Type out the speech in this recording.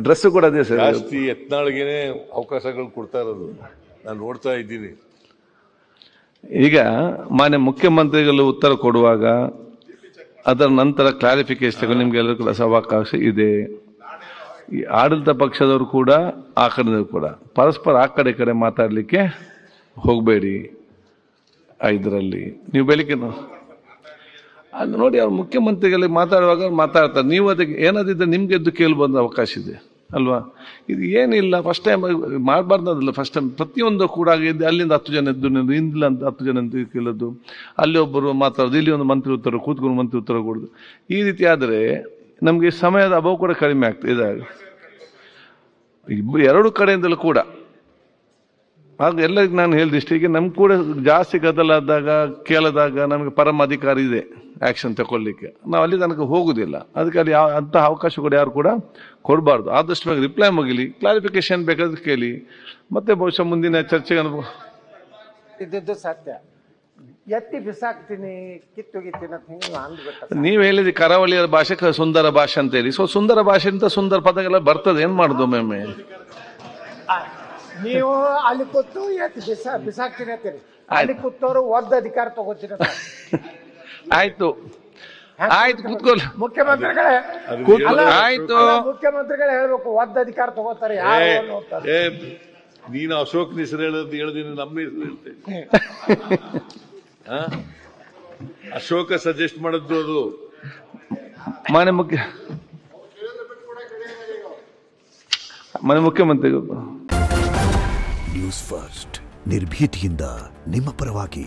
Dress ಕೂಡ ಅದೇ sir. ಜಾಸ್ತಿ ಯತ್ನಾಳ್ಗೆನೆ ಅವಕಾಶಗಳು ಕೊಡ್ತಾ ಇರೋದು ನಾನು ನೋಡ್ತಾ ಇದ್ದೀನಿ. ಈಗ ಮಾನ್ಯ ಮುಖ್ಯಮಂತ್ರಿಗಳು ಉತ್ತರ ಕೊಡುವಾಗ ಅದರ ನಂತರ ಕ್ಲಾರಿಫಿಕೇಶನ್ ನಿಮ್ಗೆಲ್ಲರೂ ಕೂಡ ಅವಕಾಶ ಇದೆ. ಈ ಆಡಳಿತ ಪಕ್ಷದವರು ಕೂಡ ಆ ಕಡೆಯವರು ಕೂಡ ಪರಸ್ಪರ ಆ ಕಡೆ ಮಾತಾಡಲಿಕ್ಕೆ ಹೋಗಬೇಡಿ. ಇದರಲ್ಲಿ ನೀವು ಬೆಳಿಗ್ಗೆ ಅದು ನೋಡಿ, ಅವ್ರು ಮುಖ್ಯಮಂತ್ರಿಗಳಿಗೆ ಮಾತಾಡುವಾಗ ಮಾತಾಡ್ತಾರೆ. ನೀವು ಅದಕ್ಕೆ ಏನಾದಿದ್ದರೆ ನಿಮ್ಗೆ ಎದ್ದು ಕೇಳ್ಬಂದ ಅವಕಾಶ ಇದೆ ಅಲ್ವಾ? ಇದು ಏನಿಲ್ಲ, ಫಸ್ಟ್ ಟೈಮ್ ಮಾಡಬಾರ್ದಲ್ಲ. ಫಸ್ಟ್ ಟೈಮ್ ಪ್ರತಿಯೊಂದು ಕೂಡ ಇದ್ದು ಅಲ್ಲಿಂದ 10 ಜನ ಎದ್ದು ಇಂದಿಲ್ಲ ಅಂತ 10 ಜನ ಅಂತ ಕೇಳೋದು, ಅಲ್ಲಿ ಒಬ್ಬರು ಮಾತಾಡೋದು, ಇಲ್ಲಿ ಒಂದು ಮಂತ್ರಿ ಉತ್ತರ ಕೂತ್ಕೊಂಡು ಮಂತ್ರಿ ಉತ್ತರ ಕೊಡೋದು. ಈ ರೀತಿ ಆದರೆ ನಮಗೆ ಸಮಯದ ಅಭಾವ ಕೂಡ ಕಡಿಮೆ ಆಗ್ತದೆ. ಎರಡು ಕಡೆಯಿಂದಲೂ ಕೂಡ ಆಗ ಎಲ್ಲರಿಗೂ ನಾನು ಹೇಳಿದೆ ಇಷ್ಟೀಗೆ ನಮ್ಗೆ ಕೂಡ ಜಾಸ್ತಿ ಗದ್ದಲಾದಾಗ ಕೇಳದಾಗ ನಮಗೆ ಪರಮ ಅಧಿಕಾರ ಇದೆ ಆ್ಯಕ್ಷನ್ ತಗೊಳ್ಳಿಕ್ಕೆ. ನಾವು ಅಲ್ಲಿ ತನಕ ಹೋಗುದಿಲ್ಲ. ಅದಕ್ಕೆ ಅಲ್ಲಿ ಅಂಥ ಅವಕಾಶ ಕೂಡ ಯಾರು ಕೂಡ ಕೊಡಬಾರ್ದು. ಆದಷ್ಟು ಬೇಗ ರಿಪ್ಲೈ ಮುಗಿಲಿ, ಕ್ಲಾರಿಫಿಕೇಶನ್ ಬೇಕಾದ್ರೆ ಕೇಳಿ, ಮತ್ತೆ ಬಹುಶಃ ಮುಂದಿನ ಚರ್ಚೆಗೆ ಇದ್ದದ್ದು ಸತ್ಯ. ಎತ್ತಿ ಬಿಸಾಕ್ತೀನಿ ಕಿತ್ತುಗಿತ್ತೀನಿ ಅಂತ ಹಿಂಗೆ ಅಂದ್ಬಿಟ್ಟು ನೀವು ಹೇಳಿದ್ರಿ ಕರಾವಳಿಯ ಭಾಷೆ ಸುಂದರ ಭಾಷೆ ಅಂತ ಹೇಳಿ. ಸೊ ಸುಂದರ ಭಾಷೆಯಿಂದ ಸುಂದರ ಪದಗಳ ಬರ್ತದೆ, ಏನ್ ಮಾಡುದು ಒಮ್ಮೆ. ನೀವು ಅಲ್ಲಿ ಕೂತು ಎತ್ತಿ ಬಿಸಾಕ್ತೀನಿ ಅಂತೀರಿ, ಅಲ್ಲಿ ಕೂತವ್ರು ಒದ್ದ ಅಧಿಕಾರ ತಗೋತೀರ. ಆಯ್ತು ಆಯ್ತು ಕೂತ್ಕೊಳ್ಳಿ ಮುಖ್ಯಮಂತ್ರಿಗಳೇ, ಆಯ್ತು ಮುಖ್ಯಮಂತ್ರಿಗಳೇ ಹೇಳ್ಬೇಕು ಒದ್ದ ಅಧಿಕಾರ ತಗೋತಾರೆ. ಯಾರು ನೀನು ಅಶೋಕ್ ಹೆಸರು ಹೇಳಿದೀನಿ, ನಮ್ಮ ಹೆಸರು ಹೇಳ್ತೇನೆ. ಅಶೋಕ ಸಜೆಸ್ಟ್ ಮಾಡಿದ್ದು ಅದು. ಮಾನ್ಯ ಮುಖ್ಯಮಂತ್ರಿಗಳು. ನ್ಯೂಸ್ ಫಸ್ಟ್ ನಿರ್ಭೀತಿಯಿಂದ ನಿಮ್ಮ ಪರವಾಗಿ.